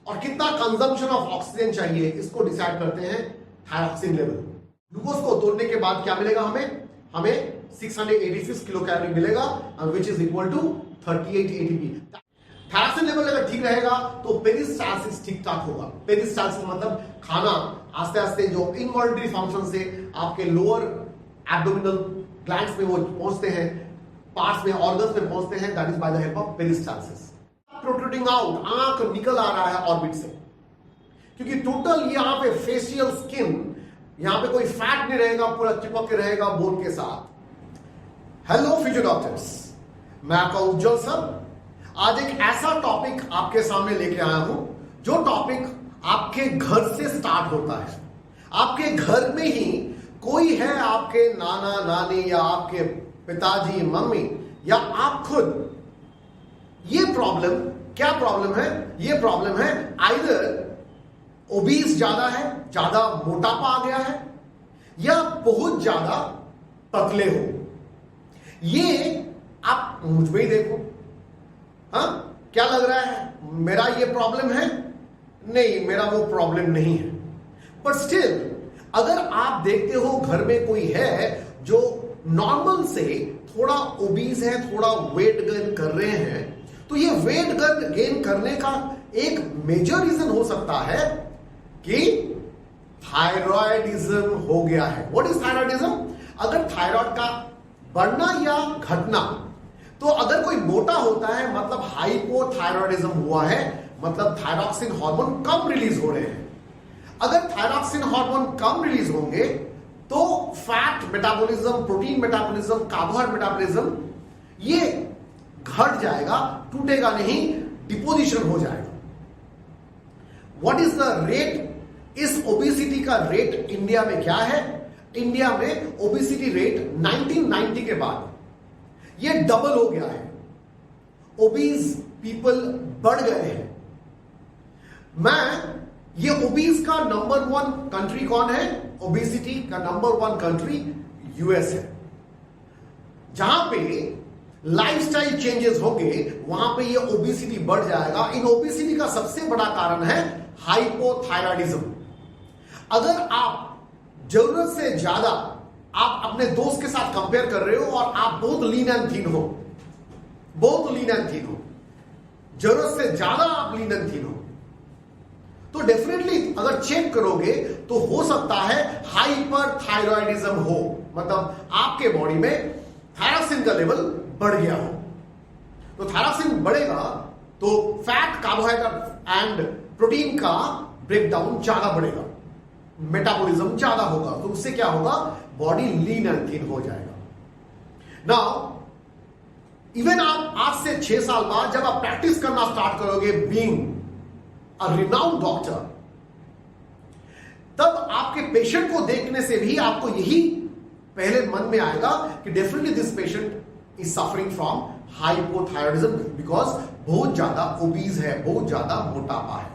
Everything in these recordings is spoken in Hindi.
और कितना कंजम्पशन ऑफ ऑक्सीजन चाहिए इसको डिसाइड करते हैं थायरॉक्सिन लेवल। ग्लूकोज को तोड़ने के बाद क्या मिलेगा हमें 686 किलो कैलोरी मिलेगा, which is equal to 38 ATP. Thyroxine level अगर ठीक रहेगा तो पेरिस्टाल्सिस ठीक ठाक होगा। पेरिस्टाल्सिस मतलब खाना आस्ते आस्ते जो इनवॉल्यूंटरी फंक्शन से आपके लोअर एब्डोमिनल ग्लैंड्स में वो पहुंचते हैं, पार्ट्स में, ऑर्गन्स में पहुंचते हैं, that is by the help of peristalsis. Protruding out, आंख निकल आ रहा है ऑर्बिट से, क्योंकि टोटल यहां पे फेशियल स्किन, यहां पे कोई फैट नहीं रहेगा, पूरा चिपक के रहेगा बोन के साथ। हेलो फिजियो डॉक्टर्स, मैं आपका उज्जवल सर आज एक ऐसा टॉपिक आपके सामने लेके आया हूं जो टॉपिक आपके घर से स्टार्ट होता है। आपके घर में ही कोई है, आपके नाना नानी या आपके पिताजी मम्मी या आप खुद, ये प्रॉब्लम, क्या प्रॉब्लम है? ये प्रॉब्लम है आइदर ओबीस ज्यादा है, ज्यादा मोटापा आ गया है, या बहुत ज्यादा पतले हो। ये आप मुझ में ही देखो, हाँ क्या लग रहा है? मेरा ये प्रॉब्लम है? नहीं, मेरा वो प्रॉब्लम नहीं है। बट स्टिल अगर आप देखते हो घर में कोई है जो नॉर्मल से थोड़ा ओबीस है, थोड़ा वेट गेन कर रहे हैं, तो ये वेट गेन करने का एक मेजर रीजन हो सकता है कि थायराइडिज्म हो गया है। What is thyroidism? अगर थायराइड का बढ़ना या घटना, तो अगर कोई मोटा होता है मतलब हाइपोथायराइडिज्म हुआ है, मतलब थायरॉक्सिन हार्मोन कम रिलीज हो रहे हैं। अगर थायरॉक्सिन हार्मोन कम रिलीज होंगे तो fat metabolism, protein metabolism, carbohydrate metabolism ये घट जाएगा, टूटेगा नहीं, डिपोजिशन हो जाएगा। What is the rate? इस ओबेसिटी का रेट इंडिया में क्या है? इंडिया में ओबेसिटी रेट 1990 के बाद ये डबल हो गया है। ओबीज पीपल बढ़ गए हैं। ये ओबीज का नंबर 1 कंट्री कौन है? ओबेसिटी का नंबर 1 कंट्री यूएस है। जहां पे लाइफस्टाइल चेंजेस होंगे वहां पे ये ओबेसिटी बढ़ जाएगा। इन ओबेसिटी का सबसे बड़ा कारण है हाइपोथायराइडिज्म। अगर आप जरूरत से ज्यादा आप अपने दोस्त के साथ कंपेयर कर रहे हो और आप बहुत लीन एंड थीन हो, जरूरत से ज्यादा आप लीन एंड थीन हो, तो डेफिनेटली अगर चेक करोगे तो हो सकता है हाइपरथायरॉयडिज्म हो, मतलब आपके बॉडी में थायरॉक्सिन का लेवल बढ़ गया हो। तो थायरॉक्सिन बढ़ेगा तो फैट, कार्बोहाइड्रेट एंड प्रोटीन का ब्रेकडाउन ज्यादा बढ़ेगा, मेटाबॉलिज्म ज्यादा होगा, तो उससे क्या होगा? बॉडी लीन एंड थिन हो जाएगा। नाउ इवन आप आज से 6 साल बाद जब आप प्रैक्टिस करना स्टार्ट करोगे बीइंग अ रिनाउंड डॉक्टर, तब आपके पेशेंट को देखने से भी आपको यही पहले मन में आएगा कि definitely this patient is suffering from hypothyroidism, because बहुत ज्यादा ओबीज है, बहुत ज्यादा मोटापा है,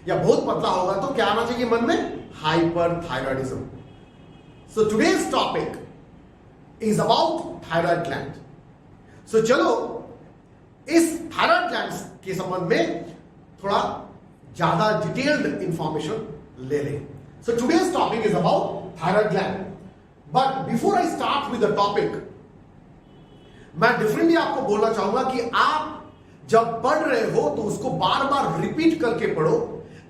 या बहुत पतला होगा तो क्या आना चाहिए मन में? Hyperthyroidism. So today's topic is about thyroid gland. So चलो इस thyroid glands के संबंध में थोड़ा ज्यादा डिटेल्ड इंफॉर्मेशन ले लें। So today's topic is about thyroid gland. But before I start with the topic, मैं डिफरेंटली आपको बोलना चाहूंगा कि आप जब पढ़ रहे हो तो उसको बार बार रिपीट करके पढ़ो,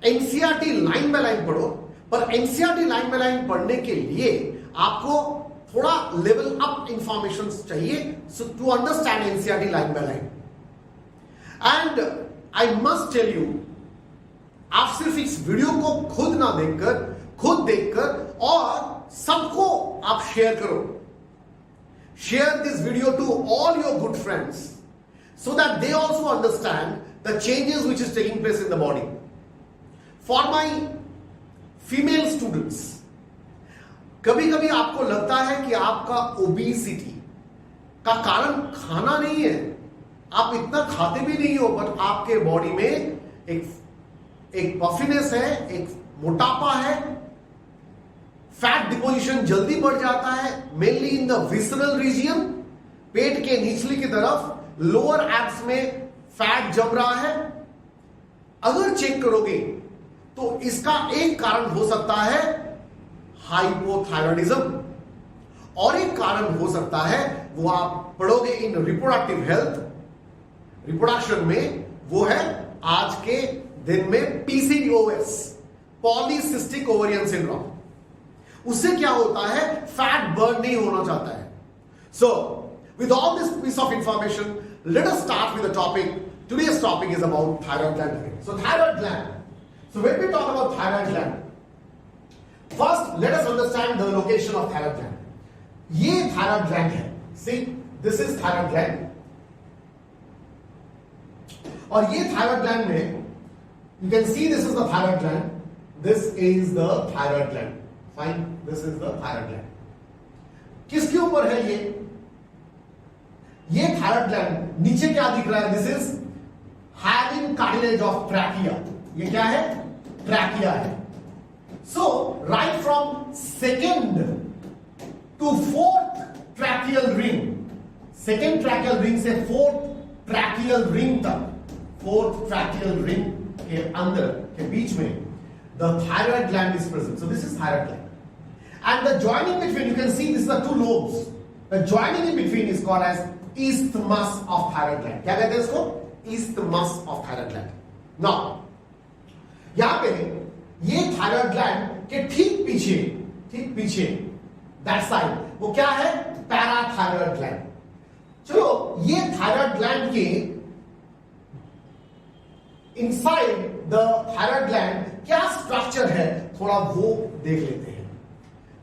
एनसीईआरटी लाइन बाय लाइन पढ़ो। पर एनसीईआरटी लाइन बाय लाइन पढ़ने के लिए आपको थोड़ा लेवल अप इंफॉर्मेशन चाहिए, so to understand NCERT line by line. And I must tell you, आप सिर्फ इस वीडियो को खुद देखकर और सबको आप शेयर करो। Share this video to all your good friends so that they also understand the changes which is taking place in the body. For my female students, कभी कभी आपको लगता है कि आपका ओबेसिटी का कारण खाना नहीं है, आप इतना खाते भी नहीं हो, बट आपके बॉडी में एक पफिनेस है, एक मोटापा है, फैट डिपोजिशन जल्दी बढ़ जाता है, mainly in the visceral region, पेट के निचली की तरफ, लोअर एब्स में फैट जम रहा है, अगर चेक करोगे तो इसका एक कारण हो सकता है हाइपोथायरॉयडिज्म, और एक कारण हो सकता है वो आप पढ़ोगे इन रिप्रोडक्टिव हेल्थ, रिप्रोडक्शन में, वो है आज के दिन में पीसीओएस, पॉलीसिस्टिक ओवरियन सिंड्रोम। उससे क्या होता है, फैट बर्न नहीं होना चाहता है। So with all this piece of information, let us start with the topic. Today's topic is about thyroid gland. So thyroid gland. So when we talk about thyroid gland, first let us understand the location of thyroid gland. ये thyroid gland है. See, this is thyroid gland. और ये thyroid gland में, you can see this is the thyroid gland. This is the thyroid gland. Fine. This is the thyroid gland. किसके ऊपर है ये? ये thyroid gland नीचे क्या दिख रहा है? This is having cartilage of trachea. ये क्या है? Trachea है. So right from second to fourth tracheal ring, second tracheal ring से fourth tracheal ring तक, fourth tracheal ring के अंदर के बीच में the thyroid gland is present. So this is thyroid gland, and the joining between, you can see this is the two lobes. The joining in between is called as isthmus of thyroid gland. क्या कहते हैं इसको? Isthmus of thyroid gland. Now, यहां पे ये thyroid gland के ठीक पीछे that side, वो क्या है? Parathyroid gland. चलो, ये thyroid gland के inside the thyroid gland क्या स्ट्रक्चर है, थोड़ा वो देख लेते हैं.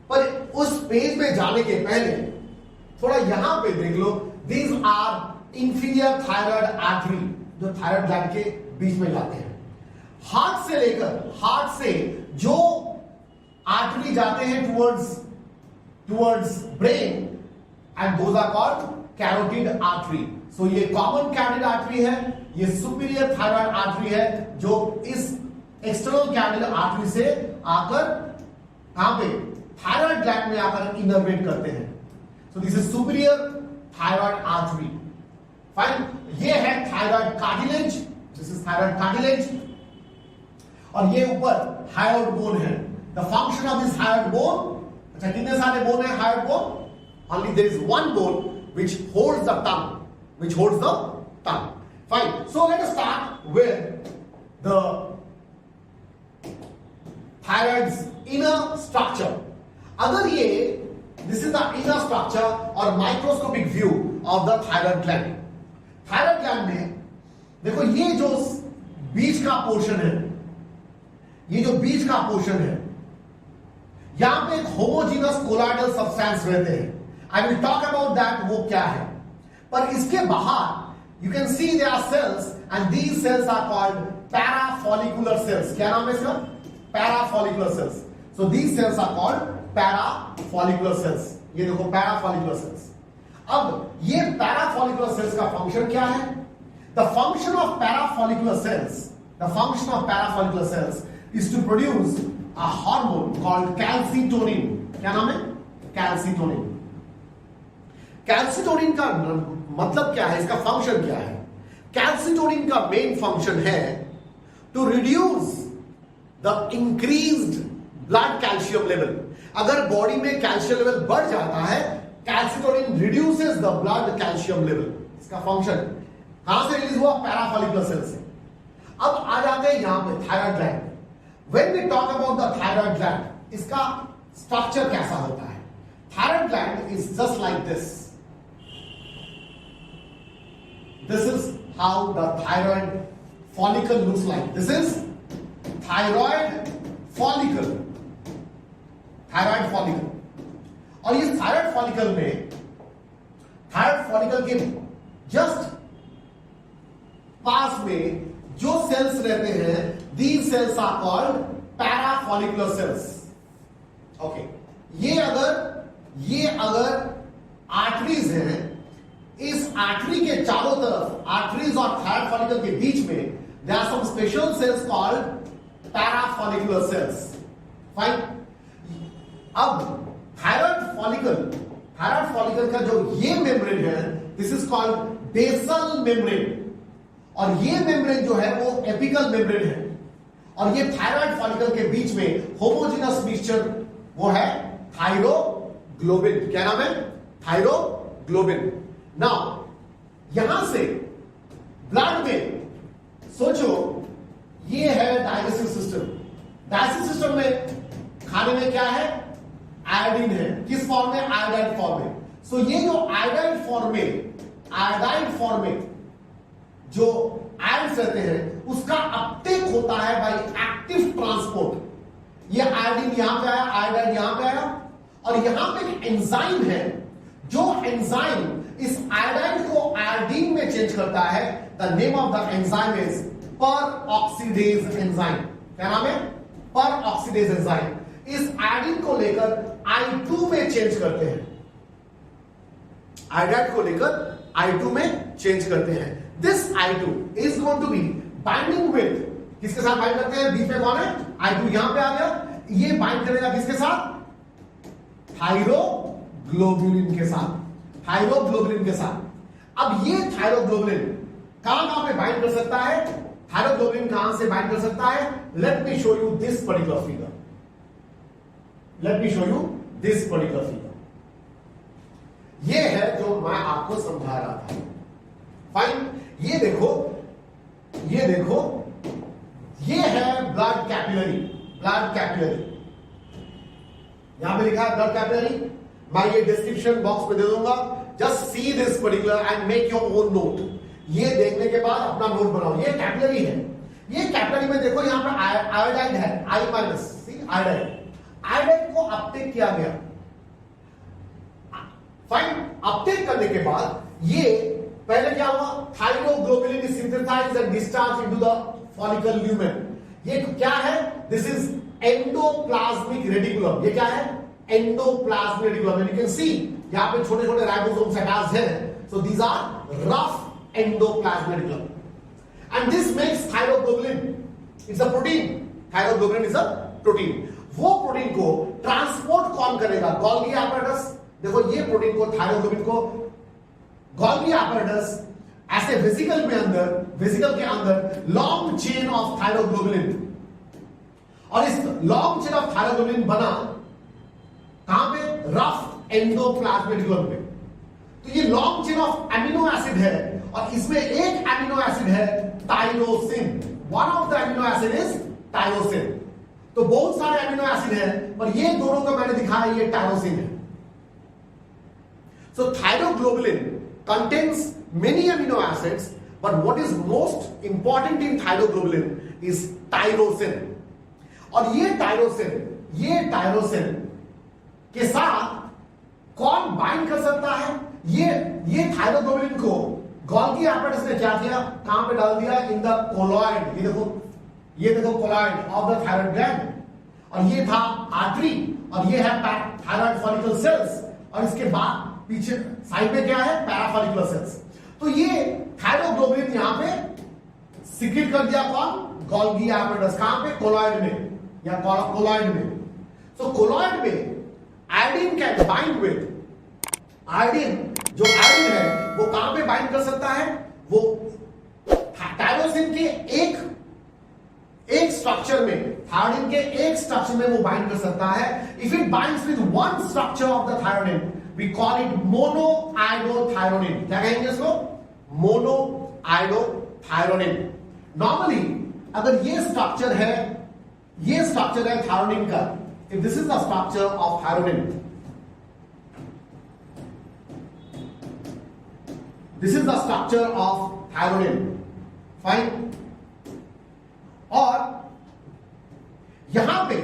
पर उस पेज में जाने के पहले थोड़ा यहां पे देख लो. These are inferior thyroid artery, जो थायराइड ग्लैंड के बीच में जाते हैं. हार्ट से लेकर, हार्ट से जो आर्टरी जाते हैं towards brain, and those are called carotid artery. So ये कॉमन कैरोटिड आर्टरी है, ये सुपीरियर थायराइड आर्टरी है, जो इस एक्सटर्नल कैरोटिड आर्टरी से आकर कहां पे? थायराइड ग्लैंड में आकर इनर्वेट करते हैं. So this is superior thyroid artery. Fine. ये है thyroid cartilage, this is thyroid cartilage, और ये ऊपर हायोइड बोन है. The function of this hyoid bone, अच्छा कितने सारे बोन है hyoid bone? Only there is one bone which holds the tongue. Fine. So let us start with the thyroid's inner structure. अगर ये, this is the inner structure or microscopic view of the thyroid gland. Thyroid gland में देखो, ये जो बीच का पोर्शन है, ये जो बीच का पोर्शन है, यहां पे एक होमोजीनस कोलॉइडल सब्सटेंस रहते हैं. I will talk about that, वो क्या है. पर इसके बाहर you can see there are cells, and these cells are called parafollicular cells. क्या नाम है इसका? Parafollicular cells. So these cells are called parafollicular cells. ये देखो पैराफॉलिकुलर सेल्स. अब ये पैराफॉलिकुलर सेल्स का फंक्शन क्या है? The function of parafollicular cells is to produce a hormone called calcitonin. क्या नाम है? कैल्सिटोनिन. कैल्सिटोनिन का मतलब क्या है, इसका फंक्शन क्या है? कैल्सिटोनिन का मेन फंक्शन है to reduce the increased blood calcium level. अगर बॉडी में कैल्शियम लेवल बढ़ जाता है, calcitonin reduces the blood calcium level. इसका फंक्शन कहां से रिलीज हुआ? पैराफॉलिकुलर सेल से. अब आ जाते हैं यहां पे thyroid gland. When we talk about the thyroid gland, इसका स्ट्रक्चर कैसा होता है? Thyroid gland is just like this. This is how the thyroid follicle looks like. This is thyroid follicle. Thyroid follicle. और इस थायराइड फॉलिकल में, थायराइड फॉलिकल के जस्ट पास में जो सेल्स रहते हैं, these cells are called parafollicular cells. Okay. ये अगर आर्टरीज हैं, इस आर्टरी के चारों तरफ, आर्टरीज और थायराइड फॉलिकल के बीच में, there are some special cells called parafollicular cells. Fine. अब थायराइड फॉलिकल का जो ये मेम्ब्रेन है, this is called basal membrane. और ये मेम्ब्रेन जो है वो एपिकल मेम्ब्रेन है, और ये थायराइड फॉलिकल के बीच में होमोजेनस मिक्सचर वो है थायरोग्लोबिन। क्या नाम है? थायरोग्लोबिन। नाउ यहां से ब्लड में सोचो ये है डाइजेस्टिव सिस्टम। डाइजेस्टिव सिस्टम में खाने में क्या है? आयोडीन है। किस फॉर्म में? आयोडाइड फॉर्म में। सो ये जो आयोडाइड फॉर्म में जो आयंस रहते हैं उसका अपटेक होता है बाय एक्टिव ट्रांसपोर्ट। ये आयोडीन यहां पे आया, आयोडाइड यहां पे आया, और यहां पे एक एंजाइम है जो एंजाइम इस आयोडाइड को आयोडीन में चेंज करता है। The name of the enzyme is पर ऑक्सीडेज एंजाइम। क्या नाम है? पर ऑक्सीडेज एंजाइम। इस आयोडीन को लेकर I2 में चेंज करते हैं, आयोडाइड को लेकर I2 में चेंज करते हैं। This I2 is going to be binding with, किसके साथ बाइंड करते हैं? बीच में कौन है? I2 यहां पे आ गया। ये बाइंड करेगा किसके साथ? थायरोग्लोबुलिन के साथ। थायरोग्लोबुलिन के साथ। अब ये थायरोग्लोबुलिन कहां पे बाइंड कर सकता है? थायरोग्लोबुलिन कहां से बाइंड कर सकता है? Late me show you this particular figure. Late me show you this particular figure. ये है जो मैं आपको समझा रहा था। फाइन, ये देखो, ये देखो, ये है ब्लड कैपिलरी। ब्लड कैपिलरी यहां पे लिखा है ब्लड कैपिलरी। मैं ये डिस्क्रिप्शन बॉक्स में दे दूंगा। Just see this particular and make your own note. ये देखने के बाद अपना नोट बनाओ। ये कैपिलरी है। ये कैपिलरी में देखो यहां पर आयोडाइड है, I minus, see iodide. Iodide को अपटेक किया गया। फाइन, अपटेक करने के बाद ये पहले क्या हुआ? Thyroglobulin is synthesised and discharge into the follicle lumen. ये क्या है? This is endoplasmic reticulum. ये क्या है? Endoplasmic reticulum. You can see यहां पे छोटे छोटे राइबोसोम्स अटैच्ड हैं। So these are rough endoplasmic reticulum and this makes thyroglobulin. It's a protein. Thyroglobulin is a protein. वो प्रोटीन को ट्रांसपोर्ट कौन करेगा? Golgi apparatus. देखो ये प्रोटीन को, थायरोग्लोबुलिन को गोल्गी एपैरेटस ऐसे वेसिकल में अंदर, वेसिकल के अंदर लॉन्ग चेन ऑफ थायरोग्लोबुलिन, और इस लॉन्ग चेन ऑफ थायरोग्लोबुलिन बना कहां पे? रफ एंडोप्लाज्मिक रेटिकुलम पे। तो ये long chain of amino acid है, और इसमें एक एमिनो एसिड है tyrosine. One of the amino acid is tyrosine. तो बहुत सारे एमिनो एसिड है, पर ये दोनों को मैंने दिखाया, ये टायरोसिन है। सो thyroglobulin contains many amino acids, but what is most important in thyroglobulin is tyrosin. और ये टायरोसिन के साथ कौन बाइंड कर सकता है? ये थायरोग्लोबुलिन को गोल्गी एपैरेटस ने क्या किया? कहां पे डाल दिया? In the colloid. ये देखो colloid of the thyroid gland, और ये था आर्टरी, और ये है थायराइड फॉलिकल सेल्स, और इसके बाद पीछे साइड में क्या है? Parafollicular cells. तो ये थायरोग्लोबुलिन यहां पे सिक्रीट कर दिया कौन? Golgi apparatus. कहां पे? कोलॉइड में, या कोलॉइड में। सो कोलॉइड में iodine can bind with iodine. जो आयोडीन है वो कहां पे बाइंड कर सकता है? वो टायरोसिन के एक स्ट्रक्चर में, थायरोडिन के एक स्ट्रक्चर में वो बाइंड कर सकता है। If it binds with one structure of the thyroidin, we call it monoiodothyronine। क्या कहेंगे इसको? monoiodothyronine। नॉर्मली अगर ये स्ट्रक्चर है थायरोडिन का, if this is the structure of thyroid, this is the structure of thyroid, fine। और यहां पे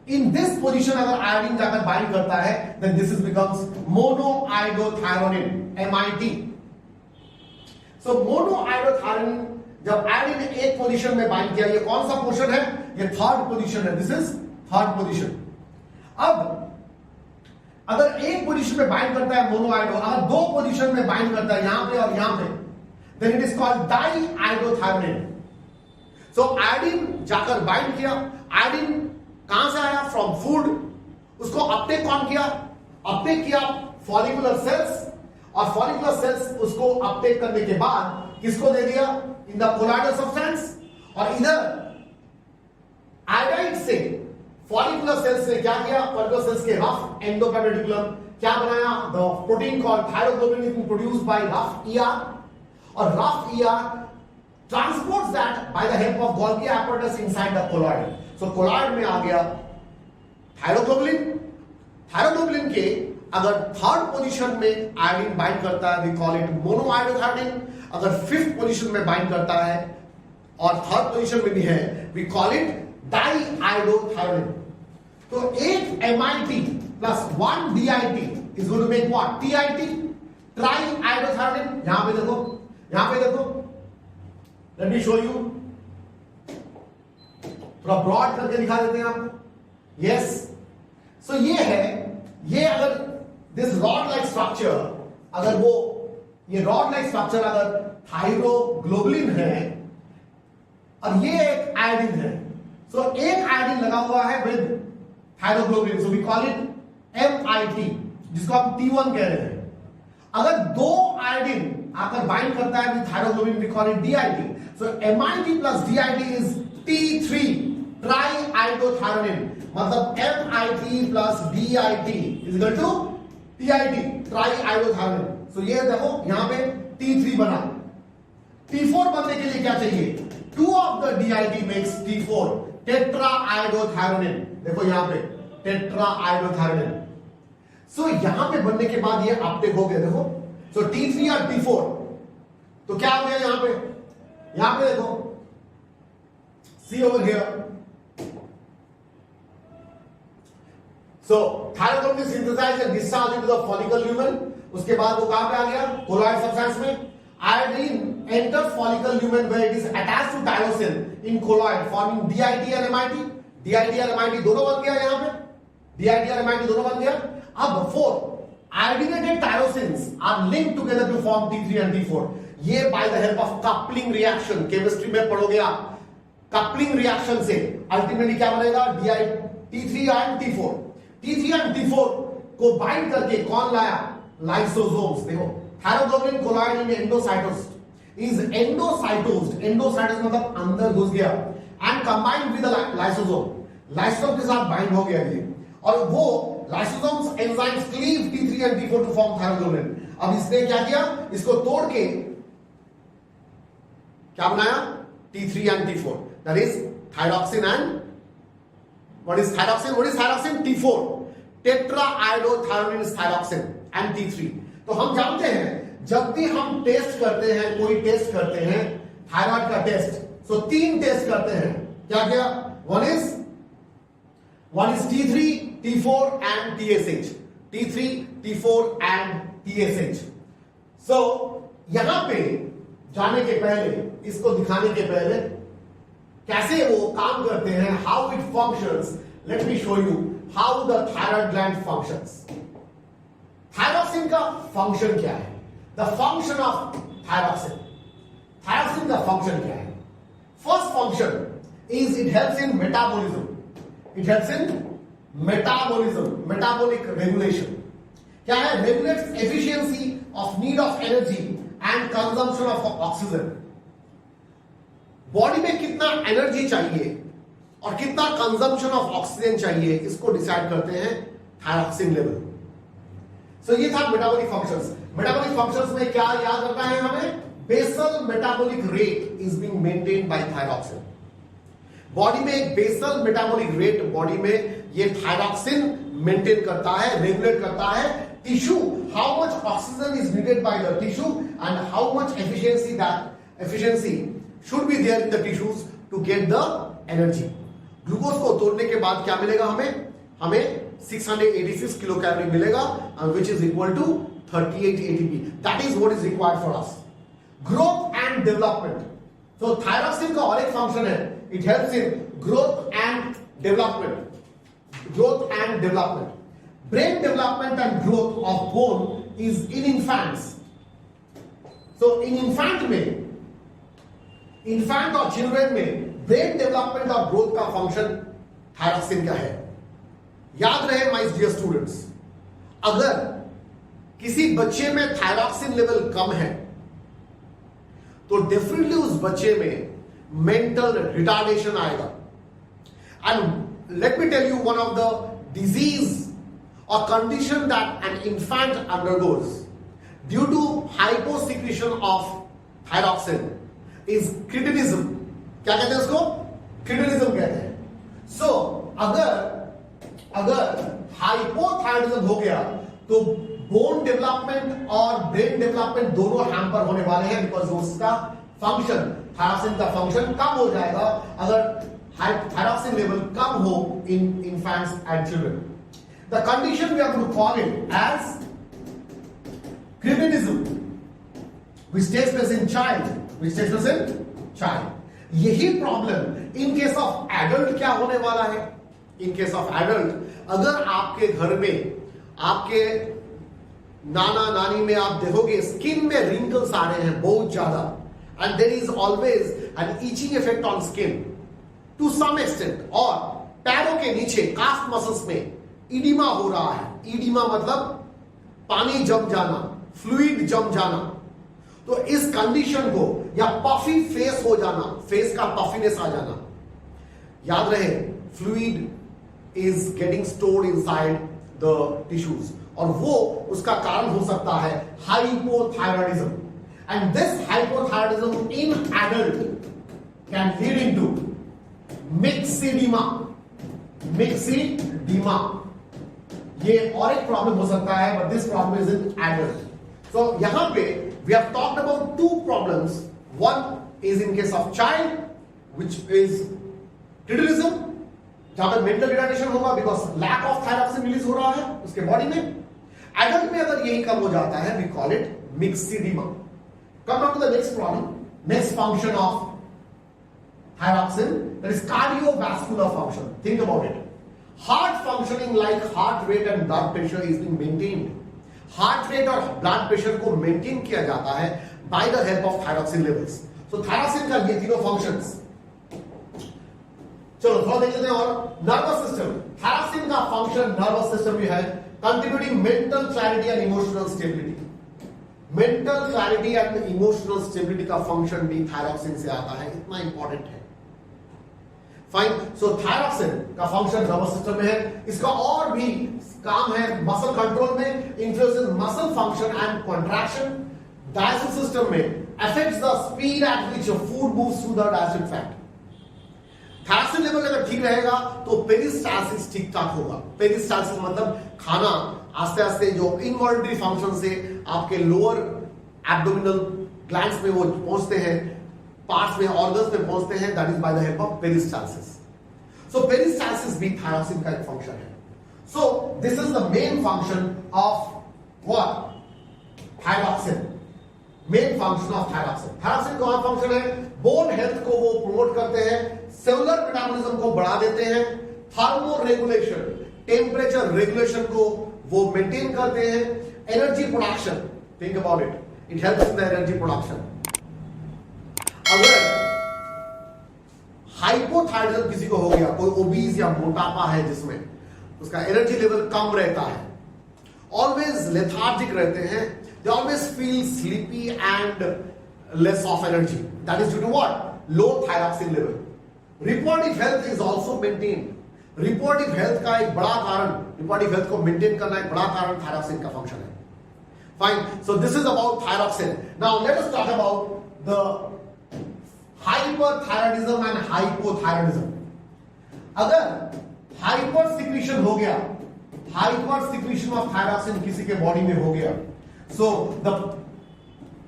इन दिस पोजीशन अगर आयोडीन जाकर बाइंड करता है, then this is becomes monoiodothyronine, MIT। So monoiodothyronine जब आयोडीन ने एक पोजीशन में बाइंड किया, ये कौन सा पोजीशन है? ये थर्ड पोजीशन है। This is third position. अब अगर एक पोजीशन में बाइंड करता है मोनोआयोडो, अगर दो पोजीशन में बाइंड करता है यहां पे और यहां पे, then it is called diiodothyronine. So iodine जाकर बाइंड किया, आयोडीन कहां से आया? From food. उसको अपटेक कौन किया? अपटेक किया फॉलिकुलर सेल्स, और फॉलिकुलर सेल्स उसको अपटेक करने के बाद किसको दे दिया? In the colloidal substance. और इधर आयोडाइड से फॉलिकुलर सेल्स ने क्या किया? फॉलिकुलर सेल्स के रफ एंडोपेरिटिकुलम क्या बनाया? The protein called thyroglobin is produced by rough ER, और rough ER transports that by the help of Golgi apparatus inside the colloid. So colloid में आ गया थायरोग्लोबुलिन। थायरोग्लोबुलिन के अगर थर्ड पोजीशन में आयोडीन बाइंड करता है, वी कॉल इट मोनोआयोडोथायोडीन। अगर फिफ्थ पोजीशन में बाइंड करता है और थर्ड पोजीशन में भी है, वी कॉल इट डाइआयोडोथायोडीन। तो एक MIT plus 1 DIT is going to make what? TIT, triiodothyronine. यहां पे देखो, यहां पे देखो, लेट मी शो यू, थोड़ा ब्रॉड करके दिखा देते हैं आपको। यस, सो ये है, ये अगर दिस रॉड लाइक स्ट्रक्चर, अगर वो ये रॉड लाइक स्ट्रक्चर अगर थायरोग्लोबुलिन है और ये एक आयोडीन है, सो एक आयोडीन लगा हुआ है with thyroglobulin, so we call it MIT, जिसको हम T1 कह रहे हैं। अगर दो आयोडीन आकर बाइंड करता है with thyroglobulin, we call it DIT। So MIT plus DIT is T3, triiodothyronine. मतलब MIT plus DIT is equal to TIT, triiodothyronine. So ये देखो यहां पे T3 बना। T4 बनने के लिए क्या चाहिए? 2 of the DIT makes T4, टेट्राआयोडोथायोडीन। देखो यहां पे टेट्राआयोडोथायोडीन। सो यहां पे बनने के बाद ये अपटेक हो गया, देखो। सो T3 और T4, तो क्या हो गया यहां पे? यहां पे देखो, see over here. So thyroglobulin synthesized and discharge into the follicle lumen. उसके बाद वो कहां पे आ गया? कोलॉइड सब्सटेंस में। Iodine enters follicle lumen where it is attached to tyrosine in colloid forming DIT and MIT। DIT और MIT दोनों बन गया यहां पे, DIT और MIT दोनों बन गया। अब 4 iodinated tyrosines are linked together to form T3 and T4। ये bye the help of coupling reaction, chemistry में पढ़ोगे आप, कपलिंग रिएक्शन से अल्टीमेटली क्या बनेगा? T3 and T4। T3 and T4 को बाइंड करके कौन लाया? लाइसोसोम्स। देखो, thyroglobulin colloid in endocytosed is endocytosed. Endocytosed मतलब अंदर घुस गया, and combined with the lysosome. Lysosome के साथ बाइंड हो गया ये, और वो lysosomes enzymes cleave T3 and T4 to form thyroglobulin. अब इसने क्या किया? इसको तोड़ के क्या बनाया? T3 and T4, that is thyroxine and what is thyroxine? What is thyroxine? T4, tetraiodothyronine is thyroxine and T3। तो हम जानते हैं जब भी हम टेस्ट करते हैं, कोई टेस्ट करते हैं, थायराइड का टेस्ट, सो 3 टेस्ट करते हैं। क्या क्या? One is T3, T4 and TSH। T3, T4 and TSH। सो यहां पे जाने के पहले, इसको दिखाने के पहले कैसे वो काम करते हैं, how it functions, late me show you how the thyroid gland functions. Thyroxine का फंक्शन क्या है? The function of thyroxine. Thyroxine का फंक्शन क्या है? First function is it helps in metabolism. It helps in metabolism, metabolic regulation. क्या है? Regulates efficiency of need of energy and consumption of oxygen. Body में कितना एनर्जी चाहिए और कितना कंजम्पशन ऑफ ऑक्सीजन चाहिए, इसको डिसाइड करते हैं थायरोक्सिन लेवल। सो ये था मेटाबॉलिक फंक्शंस। मेटाबॉलिक फंक्शंस में क्या याद रखना है हमें? Basal metabolic rate is being maintained by thyroxine. Body में एक बेसल मेटाबॉलिक रेट बॉडी में ये थायरोक्सिन मेंटेन करता है, रेगुलेट करता है। Tissue, how much oxygen is needed by the tissue and how much efficiency should be there in the tissues to get the energy. Glucose को तोड़ने के बाद क्या मिलेगा हमें 686 किलो कैलोरी मिलेगा, which is equal to 38 ATP. That is what is required for us. Growth and development. So thyroxine का और एक फंक्शन है, it helps in growth and development. Growth and development. Brain development and growth of bone is in infants. So in infant और children में ब्रेन डेवलपमेंट और ग्रोथ का फंक्शन थायरोक्सिन का है। याद रहे माय डियर स्टूडेंट्स, अगर किसी बच्चे में थायरोक्सिन लेवल कम है तो डेफिनेटली उस बच्चे में मेंटल रिटार्डेशन आएगा. And let me tell you one of the disease और condition that an infant undergoes due to hyposecretion of thyroxine is cretinism. क्या कहते हैं उसको? क्रिटिनिज्म कहते हैं. सो अगर हाइपोथायरॉइडिज्म हो गया तो बोन डेवलपमेंट और ब्रेन डेवलपमेंट दोनों हैम्पर होने वाले हैं, बिकॉज उसका फंक्शन, थायरॉक्सिन का फंक्शन कम हो जाएगा अगर थायरॉक्सिन लेवल कम हो in infants and children. The condition we are going to call it as cretinism which takes place in child. यही problem in case of adult क्या होने वाला है? इन केस ऑफ एडल्ट अगर आपके घर में, आपके नाना नानी में आप देखोगे स्किन में रिंकल्स आ रहे हैं बहुत ज्यादा, and there is always an itching effect on skin to some extent, और पैरों के नीचे काफ मसल्स में इडिमा हो रहा है. इडिमा मतलब पानी जम जाना, फ्लूइड जम जाना. तो इस कंडीशन को, या पफी फेस हो जाना, फेस का पफीनेस आ जाना, याद रहे fluid is getting stored inside the tissues, और वो उसका कारण हो सकता है hypothyroidism. And this hypothyroidism in adult can lead into myxedema. ये और एक प्रॉब्लम हो सकता है, but this problem is in adult. So यहां पे we have talked about two problems. One is in case of child, which is criticism, जहां पर mental retardation होगा because lack of thyroxine release हो रहा है उसके बॉडी में. Adult में अगर यही कम हो जाता है, we call it myxedema. Come on to the next problem, next function of thyroxine, that is cardiovascular function. Think about it. Heart functioning like heart rate and blood pressure is being maintained. Heart rate और ब्लड प्रेशर को मेंटेन किया जाता है bye the help of thyroxine levels. So thyroxine का ये तीनों फंक्शंस, चलो थोड़ा देख लेते हैं. और नर्वस सिस्टम, थायरॉक्सिन का फंक्शन नर्वस सिस्टम में है, contributing mental clarity and emotional stability. Mental clarity and emotional stability का फंक्शन भी थायरॉक्सिन से आता है, इतना इंपॉर्टेंट है. फाइन. सो थायरॉक्सिन का फंक्शन नर्वस सिस्टम में है. इसका और भी काम है मसल कंट्रोल में, influences muscle function and contraction. Digestive system में affects the speed at which food moves through the digestive tract. Thyroxine level अगर ठीक रहेगा तो पेरिस्टालसिस ठीक ठाक होगा. पेरिस्टालसिस मतलब खाना आस्ते आस्ते जो इनवॉल्युंटरी फंक्शन से आपके लोअर एब्डोमिनल ग्लैंड्स में वो पहुंचते हैं, पार्ट्स में, ऑर्गन्स में पहुंचते हैं, that is by the help of peristalsis. So peristalsis भी थायरॉक्सिन का एक फंक्शन है. So this is the main function of what? Thyroxine. Main function of thyroxine. Thyroxine का फंक्शन है बोन हेल्थ को वो प्रमोट करते हैं, सेलुलर मेटाबॉलिज्म को बढ़ा देते हैं, थर्मो रेगुलेशन, टेम्परेचर रेगुलेशन को वो मेंटेन करते हैं, energy production. Think about it, it helps in the energy production. अगर हाइपोथायरॉइडिज्म किसी को हो गया, कोई ओबीज या मोटापा है जिसमें उसका एनर्जी लेवल कम रहता है, ऑलवेज लेथार्जिक रहते हैं, they always feel sleepy and less of energy, that is due to what? Low thyroxine level. Reproductive health is also maintained. Reproductive health का एक बड़ा कारण, रिप्रोडक्टिव हेल्थ को मेंटेन करना एक बड़ा कारण थायरॉक्सिन का फंक्शन है. Fine. So this is about thyroxine. Now let us talk about the hyperthyroidism and hypothyroidism. अगर हाइपर सिक्रीशन हो गया, हाइपर सिक्रीशन ऑफ थायरॉक्सिन किसी के बॉडी में हो गया, so the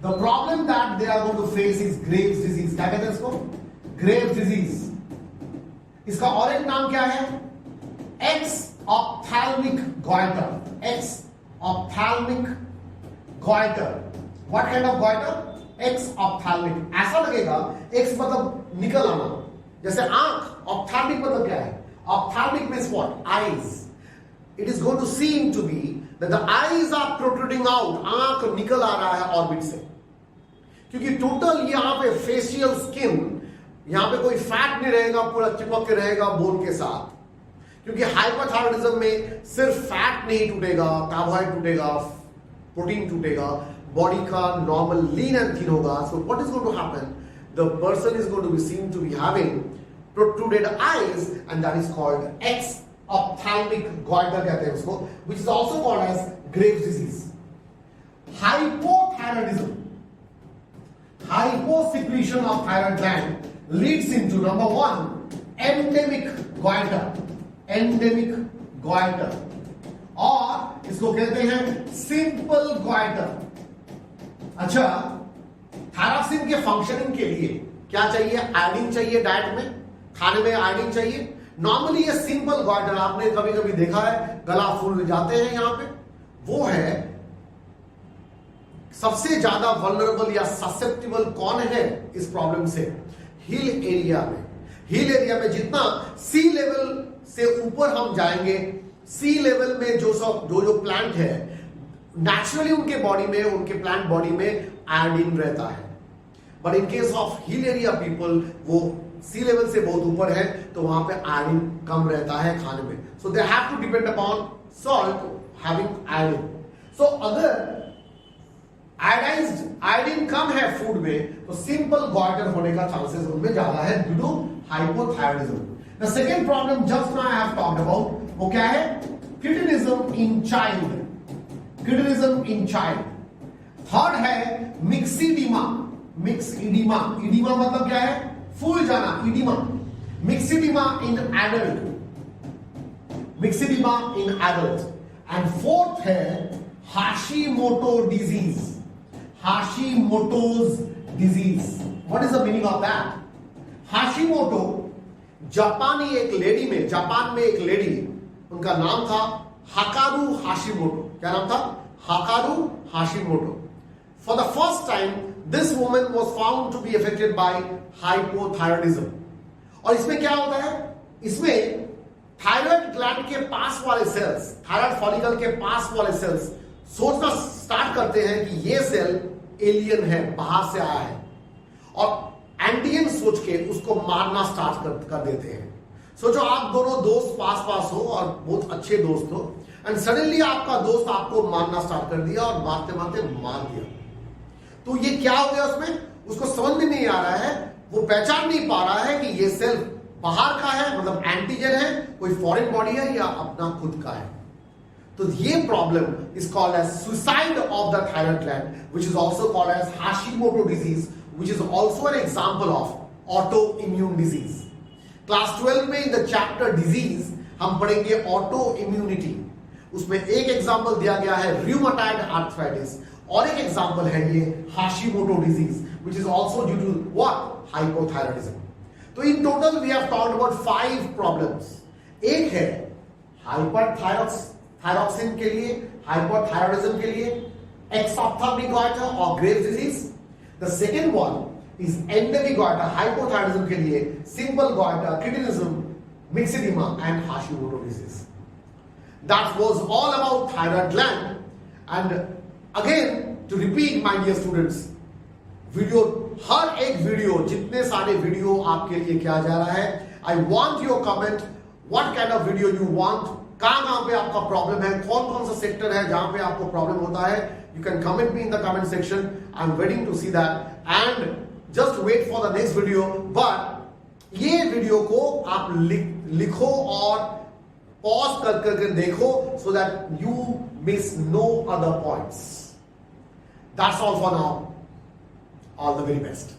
problem that they are going to face is Graves disease. क्या कहते हैं इसको? Graves disease. इसका और एक नाम क्या है? Exophthalmic goitre. Exophthalmic goitre. What kind of goitre? Exophthalmic. ऐसा लगेगा, एक्स मतलब निकल आना, जैसे आंख. ऑप्थैल्मिक मतलब क्या है? Ophthalmic means what? Eyes. It is going to seem to be that the eyes are protruding out. आंख निकल आ रहा है ऑर्बिट से, क्योंकि टोटल यहां पे फेशियल स्किन, यहां पे कोई फैट नहीं रहेगा, पूरा चिपक के रहेगा बोन के साथ. क्योंकि हाइपोथायरॉइडिज्म में सिर्फ फैट नहीं टूटेगा, कार्बोहाइड्रेट टूटेगा, प्रोटीन टूटेगा, बॉडी का नॉर्मल लीन एंड थिन होगा. So what is going to happen, the person is going to be seen to be having protruded eyes and that is called exophthalmic goitre कहते हैं उसको, which is also called as Graves disease. Hypothyroidism, hyposecretion of thyroid gland leads into number 1 endemic goiter, endemic goiter, और इसको कहते हैं सिंपल goiter. अच्छा, थायरॉक्सिन के फंक्शनिंग के लिए क्या चाहिए? आयोडीन चाहिए डाइट में, खाने में आयोडीन चाहिए. नॉर्मली ये सिंपल goiter आपने कभी कभी देखा है, गला फूल जाते हैं यहां पे, वो है सबसे ज्यादा वल्नरेबल या ससेप्टिबल कौन है इस प्रॉब्लम से? हिल एरिया में. हिल एरिया में जितना सी लेवल से ऊपर हम जाएंगे, सी लेवल में जो प्लांट है, नेचुरली उनके बॉडी में, उनके प्लांट बॉडी में आयोडीन रहता है. But in case of hill area people, वो सी लेवल से बहुत ऊपर है, तो वहां पे आयोडीन कम रहता है खाने में. So they have to depend upon salt having iodine. So अगर आयोडीन कम है फूड में, तो सिंपल गॉइटर होने का चांसेस उनमें ज्यादा है due to hypothyroidism. The second problem just now I have talked about, वो क्या है? Cretinism in child, cretinism in child. Third है मिक्सिडीमा, मिक्सिडीमा. इडीमा मतलब क्या है? फूल जाना, edema. Myxedema in adult, myxedema in adult. And fourth है Hashimoto disease, Hashimoto's disease. What is the meaning of that? Hashimoto, जापानी एक लेडी में, जापान में एक लेडी, उनका नाम था हकारू हाशिमोटो. क्या नाम था? हकारू Hashimoto. For the first time, this woman was found to be affected by hypothyroidism. और इसमें क्या होता है? इसमें थायराइड ग्लैंड के पास वाले सेल्स, थायराइड फॉलिकल के पास वाले सेल्स सोचना स्टार्ट करते हैं कि ये सेल एलियन है, बाहर से आया है, और एंटीजन सोच के उसको मारना स्टार्ट कर देते हैं. सोचो आप दोनों दोस्त पास हो और बहुत अच्छे दोस्त हो, एंड सडनली आपका दोस्त आपको मारना स्टार्ट कर दिया और मारते मारते मार दिया. तो ये क्या हो गया उसमें? उसको समझ में नहीं आ रहा है, वो पहचान नहीं पा रहा है कि ये सेल बाहर का है, मतलब एंटीजन है, कोई फॉरेन बॉडी है या अपना खुद का है. तो ये problem is called as suicide of the thyroid gland, which is also called as Hashimoto disease, which is also an example of autoimmune disease. Class 12 में इन द चैप्टर डिजीज हम पढ़ेंगे ऑटो इम्यूनिटी. उसमें एक एग्जांपल दिया गया है रूमेटॉइड आर्थराइटिस, और एक एग्जांपल है ये Hashimoto disease, which is also due to what? Hypothyroidism. तो in total we have talked about 5 problems. एक है थायरॉक्सिन के लिए, हाइपोथायरॉयडिज्म के लिए, एक्सॉप्थाल्मिक गॉइटर और Graves disease. The second one is endemic goitre, hypothyroidism के लिए simple goitre, cretinism, myxedema and Hashimoto disease. That was all about thyroid gland. And again to repeat my dear students, video, हर एक वीडियो, जितने सारे वीडियो आपके लिए किया जा रहा है, I want your comment, what kind of video you want, कहां पे आपका प्रॉब्लम है, कौन कौन सा सेक्टर है जहां पे आपको प्रॉब्लम होता है. You can comment me in the comment section. I am waiting to see that and just wait for the next video. But ये वीडियो को आप लिखो और पॉज करके देखो, so that you miss no other points. That's all for now. All the very best.